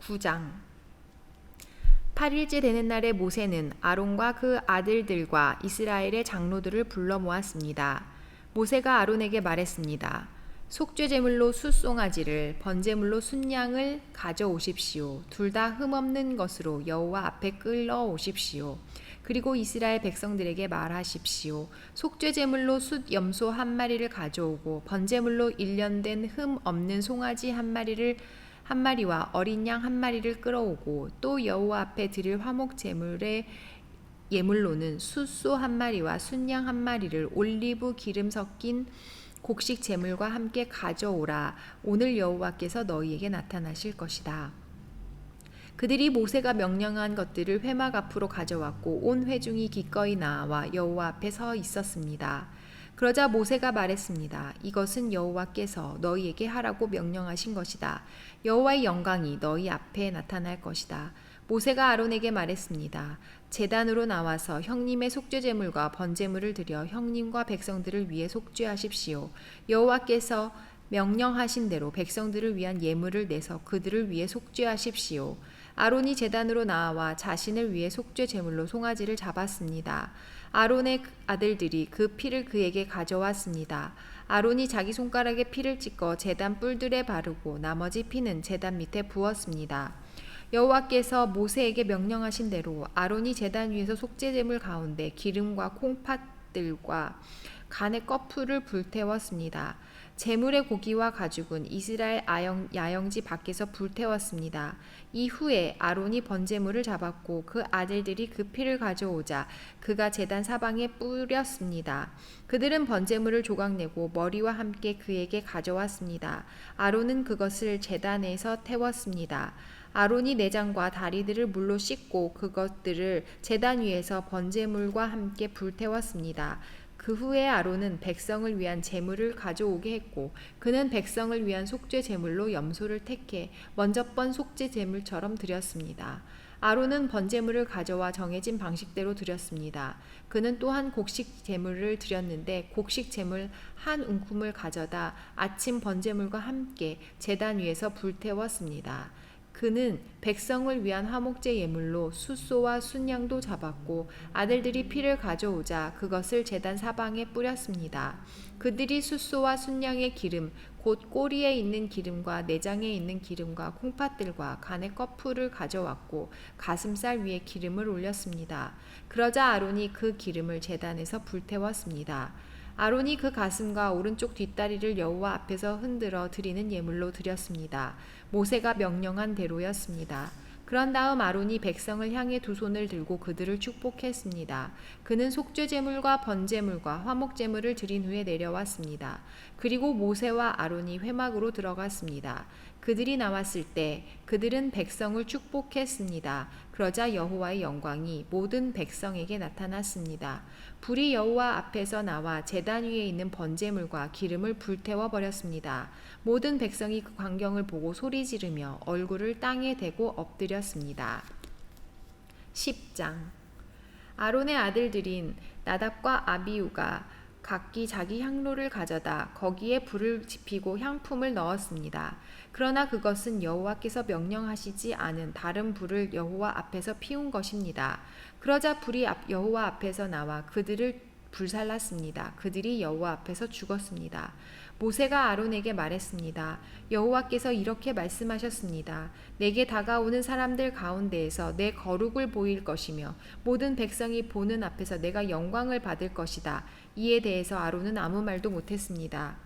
9장 8일째 되는 날에 모세는 아론과 그 아들들과 이스라엘의 장로들을 불러 모았습니다. 모세가 아론에게 말했습니다. 속죄 제물로 숫송아지를 번제물로 순양을 가져오십시오. 둘 다 흠없는 것으로 여호와 앞에 끌어오십시오. 그리고 이스라엘 백성들에게 말하십시오. 속죄 제물로 숫 염소 한 마리를 가져오고 번제물로 일련된 흠 없는 송아지 한 마리와 어린 양 한 마리를 끌어오고 또 여호와 앞에 드릴 화목 제물의 예물로는 숫소 한 마리와 순양 한 마리를 올리브 기름 섞인 곡식 제물과 함께 가져오라. 오늘 여호와께서 너희에게 나타나실 것이다. 그들이 모세가 명령한 것들을 회막 앞으로 가져왔고 온 회중이 기꺼이 나와 여호와 앞에 서 있었습니다. 그러자 모세가 말했습니다. 이것은 여호와께서 너희에게 하라고 명령하신 것이다. 여호와의 영광이 너희 앞에 나타날 것이다. 모세가 아론에게 말했습니다. 제단으로 나와서 형님의 속죄 제물과 번제물을 드려 형님과 백성들을 위해 속죄하십시오. 여호와께서 명령하신 대로 백성들을 위한 예물을 내서 그들을 위해 속죄하십시오. 아론이 제단으로 나와 자신을 위해 속죄 제물로 송아지를 잡았습니다. 아론의 아들들이 그 피를 그에게 가져왔습니다. 아론이 자기 손가락에 피를 찍어 제단 뿔들에 바르고 나머지 피는 제단 밑에 부었습니다. 여호와께서 모세에게 명령하신 대로 아론이 제단 위에서 속죄 제물 가운데 기름과 콩팥들과 간의 꺼풀을 불태웠습니다. 제물의 고기와 가죽은 이스라엘 야영지 밖에서 불태웠습니다. 이후에 아론이 번제물을 잡았고 그 아들들이 그 피를 가져오자 그가 제단 사방에 뿌렸습니다. 그들은 번제물을 조각내고 머리와 함께 그에게 가져왔습니다. 아론은 그것을 제단에서 태웠습니다. 아론이 내장과 다리들을 물로 씻고 그것들을 제단 위에서 번제물과 함께 불태웠습니다. 그 후에 아론은 백성을 위한 제물을 가져오게 했고 그는 백성을 위한 속죄 제물로 염소를 택해 먼저번 속죄 제물처럼 드렸습니다. 아론은 번제물을 가져와 정해진 방식대로 드렸습니다. 그는 또한 곡식 제물을 드렸는데 곡식 제물 한 움큼을 가져다 아침 번제물과 함께 제단 위에서 불태웠습니다. 그는 백성을 위한 화목제 예물로 숫소와 순양도 잡았고 아들들이 피를 가져오자 그것을 제단 사방에 뿌렸습니다. 그들이 숫소와 순양의 기름 곧 꼬리에 있는 기름과 내장에 있는 기름과 콩팥들과 간의 꺼풀을 가져왔고 가슴살 위에 기름을 올렸습니다. 그러자 아론이 그 기름을 제단에서 불태웠습니다. 아론이 그 가슴과 오른쪽 뒷다리를 여호와 앞에서 흔들어 드리는 예물로 드렸습니다. 모세가 명령한 대로였습니다. 그런 다음 아론이 백성을 향해 두 손을 들고 그들을 축복했습니다. 그는 속죄 제물과 번제물과 화목 제물을 드린 후에 내려왔습니다. 그리고 모세와 아론이 회막으로 들어갔습니다. 그들이 나왔을 때 그들은 백성을 축복했습니다. 그러자 여호와의 영광이 모든 백성에게 나타났습니다. 불이 여호와 앞에서 나와 제단 위에 있는 번제물과 기름을 불태워 버렸습니다. 모든 백성이 그 광경을 보고 소리 지르며 얼굴을 땅에 대고 엎드렸습니다. 10장 아론의 아들들인 나답과 아비후가 각기 자기 향로를 가져다 거기에 불을 지피고 향품을 넣었습니다. 그러나 그것은 여호와께서 명령하시지 않은 다른 불을 여호와 앞에서 피운 것입니다. 그러자 불이 여호와 앞에서 나와 그들을 불살랐습니다. 그들이 여호와 앞에서 죽었습니다. 모세가 아론에게 말했습니다. 여호와께서 이렇게 말씀하셨습니다. 내게 다가오는 사람들 가운데에서 내 거룩을 보일 것이며 모든 백성이 보는 앞에서 내가 영광을 받을 것이다. 이에 대해서 아론은 아무 말도 못했습니다.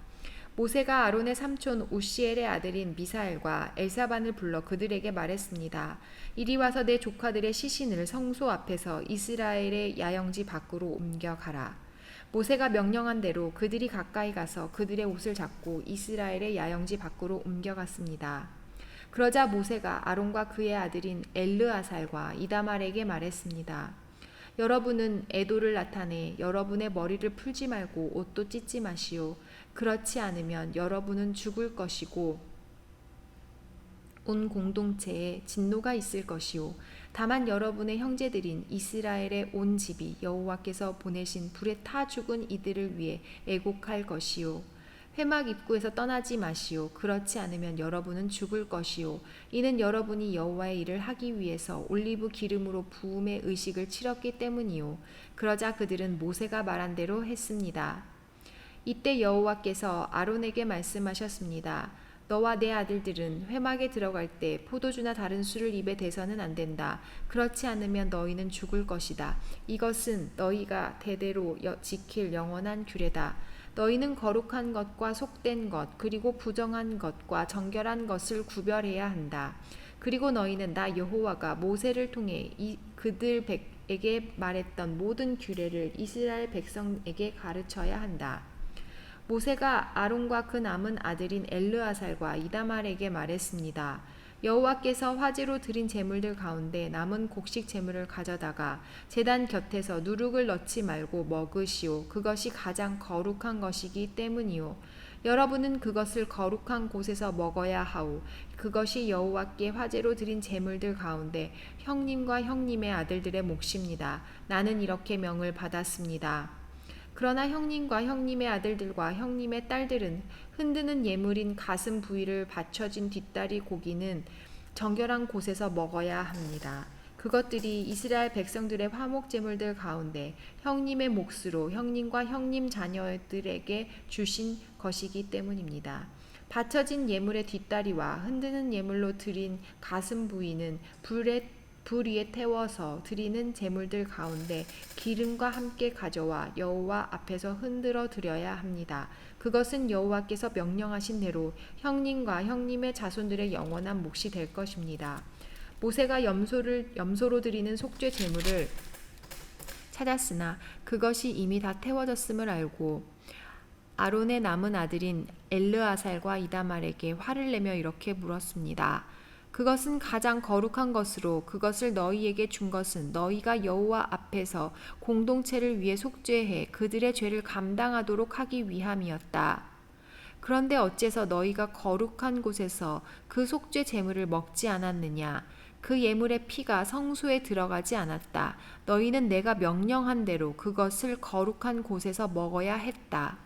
모세가 아론의 삼촌 우시엘의 아들인 미사엘과 엘사반을 불러 그들에게 말했습니다. 이리 와서 내 조카들의 시신을 성소 앞에서 이스라엘의 야영지 밖으로 옮겨가라. 모세가 명령한 대로 그들이 가까이 가서 그들의 옷을 잡고 이스라엘의 야영지 밖으로 옮겨갔습니다. 그러자 모세가 아론과 그의 아들인 엘르아살과 이다말에게 말했습니다. 여러분은 애도를 나타내 여러분의 머리를 풀지 말고 옷도 찢지 마시오. 그렇지 않으면 여러분은 죽을 것이고 온 공동체에 진노가 있을 것이오. 다만 여러분의 형제들인 이스라엘의 온 집이 여호와께서 보내신 불에 타 죽은 이들을 위해 애곡할 것이오. 회막 입구에서 떠나지 마시오. 그렇지 않으면 여러분은 죽을 것이오. 이는 여러분이 여호와의 일을 하기 위해서 올리브 기름으로 부음의 의식을 치렀기 때문이오. 그러자 그들은 모세가 말한 대로 했습니다. 이때 여호와께서 아론에게 말씀하셨습니다. 너와 내 아들들은 회막에 들어갈 때 포도주나 다른 술을 입에 대서는 안 된다. 그렇지 않으면 너희는 죽을 것이다. 이것은 너희가 대대로 지킬 영원한 규례다. 너희는 거룩한 것과 속된 것, 그리고 부정한 것과 정결한 것을 구별해야 한다. 그리고 너희는 나 여호와가 모세를 통해 그들에게 말했던 모든 규례를 이스라엘 백성에게 가르쳐야 한다. 모세가 아론과 그 남은 아들인 엘르아살과 이다말에게 말했습니다. 여호와께서 화제로 드린 제물들 가운데 남은 곡식 제물을 가져다가 제단 곁에서 누룩을 넣지 말고 먹으시오. 그것이 가장 거룩한 것이기 때문이오. 여러분은 그것을 거룩한 곳에서 먹어야 하오. 그것이 여호와께 화제로 드린 제물들 가운데 형님과 형님의 아들들의 몫입니다. 나는 이렇게 명을 받았습니다. 그러나 형님과 형님의 아들들과 형님의 딸들은 흔드는 예물인 가슴 부위를 받쳐진 뒷다리 고기는 정결한 곳에서 먹어야 합니다. 그것들이 이스라엘 백성들의 화목 제물들 가운데 형님의 몫으로 형님과 형님 자녀들에게 주신 것이기 때문입니다. 받쳐진 예물의 뒷다리와 흔드는 예물로 드린 가슴 부위는 불 위에 태워서 드리는 제물들 가운데 기름과 함께 가져와 여호와 앞에서 흔들어 드려야 합니다. 그것은 여호와께서 명령하신 대로 형님과 형님의 자손들의 영원한 몫이 될 것입니다. 모세가 염소로 드리는 속죄 제물을 찾았으나 그것이 이미 다 태워졌음을 알고 아론의 남은 아들인 엘르아살과 이다말에게 화를 내며 이렇게 물었습니다. 그것은 가장 거룩한 것으로 그것을 너희에게 준 것은 너희가 여호와 앞에서 공동체를 위해 속죄해 그들의 죄를 감당하도록 하기 위함이었다. 그런데 어째서 너희가 거룩한 곳에서 그 속죄 제물을 먹지 않았느냐? 그 예물의 피가 성소에 들어가지 않았다. 너희는 내가 명령한 대로 그것을 거룩한 곳에서 먹어야 했다.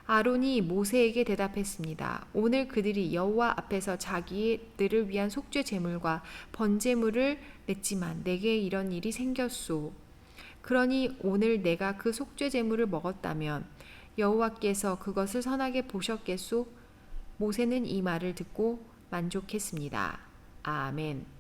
아론이 모세에게 대답했습니다. 오늘 그들이 여호와 앞에서 자기들을 위한 속죄 제물과 번제물을 냈지만 내게 이런 일이 생겼소. 그러니 오늘 내가 그 속죄 제물을 먹었다면 여호와께서 그것을 선하게 보셨겠소? 모세는 이 말을 듣고 만족했습니다. 아멘.